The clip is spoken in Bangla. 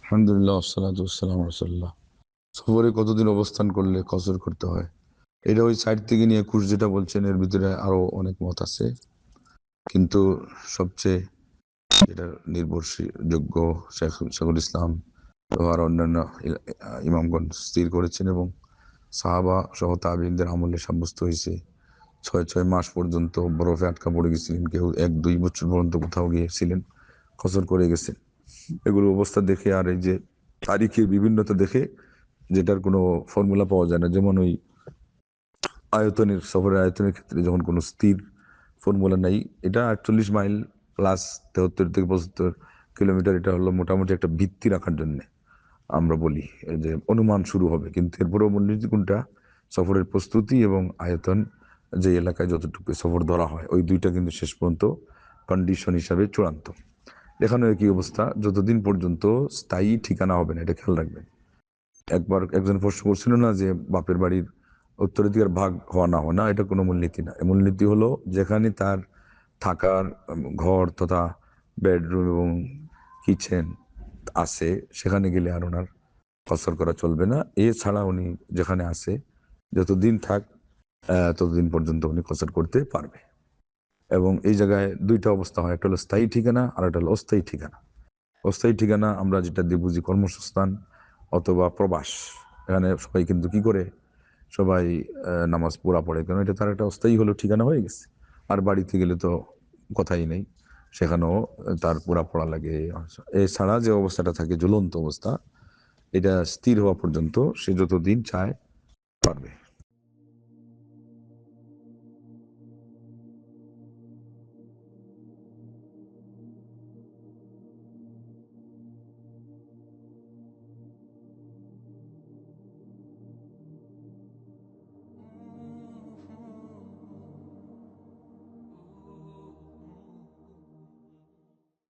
আলহামদুলিল্লাহ ওয়াসসালাতু ওয়াসসালামু আলা রাসূলিল্লাহ। সফরে কতদিন অবস্থান করলে কসর করতে হয়? এটা ওই সাইড থেকে নিয়ে কুশ যেটা বলছেন এর ভিতরে আরো অনেক মত আছে, কিন্তু সবচেয়ে যেটা নির্ভরযোগ্য শেখুল ইসলাম আর অন্যান্য ইমামগণ স্থির করেছেন এবং সাহাবা সহ তাবিঈনদের আমলে সাব্যস্ত হয়েছে। 6 মাস পর্যন্ত বরফে আটকা পড়ে গেছিলেন, কেউ 1-2 বছর পর্যন্ত কোথাও গিয়েছিলেন, কসর করে গেছেন। এগুলো অবস্থা দেখে আর এই যে তারিখের বিভিন্নতা দেখে যেটার কোনো ফর্মুলা পাওয়া যায় না, যেমন ওই আয়তনের সফরের আয়তনের ক্ষেত্রে যখন কোনো স্থির ফর্মুলা নাই, এটা 48 মাইল প্লাস 73 থেকে 75 কিলোমিটার, এটা হলো মোটামুটি একটা ভিত্তি রাখার জন্য আমরা বলি যে অনুমান শুরু হবে, কিন্তু এরপরেও মূলনীতি কোনটা, সফরের প্রস্তুতি এবং আয়তন, যে এলাকায় যতটুকু সফর ধরা হয় ওই দুইটা কিন্তু শেষ পর্যন্ত কন্ডিশন হিসাবে চূড়ান্ত। এখানে একই অবস্থা, যতদিন পর্যন্ত স্থায়ী ঠিকানা হবে না, এটা খেয়াল রাখবেন। একবার একজন প্রশ্ন করছিল না যে বাপের বাড়ির উত্তরাধিকার ভাগ হওয়া না হওয়া, না এটা কোনো মূলনীতি না। মূলনীতি হলো যেখানে তার থাকার ঘর তথা বেডরুম এবং কিচেন আছে সেখানে গেলে আর ওনার কসর করা চলবে না। এছাড়া উনি যেখানে আছে যতদিন থাক ততদিন পর্যন্ত উনি কসর করতে পারবে। এবং এই জায়গায় দুইটা অবস্থা হয়, একটা হলো স্থায়ী ঠিকানা আর একটা হলো অস্থায়ী ঠিকানা। অস্থায়ী ঠিকানা আমরা যেটা দিয়ে বুঝি কর্মসংস্থান অথবা প্রবাস। এখানে সবাই কিন্তু কি করে, সবাই নামাজ পড়া পড়ে, কেন এটা তার একটা অস্থায়ী হলো ঠিকানা হয়ে গেছে। আর বাড়িতে গেলে তো কথাই নেই, সেখানেও তার পুরা পড়া লাগে। এছাড়া যে অবস্থাটা থাকে জ্বলন্ত অবস্থা, এটা স্থির হওয়া পর্যন্ত সে যতদিন চায় পারবে।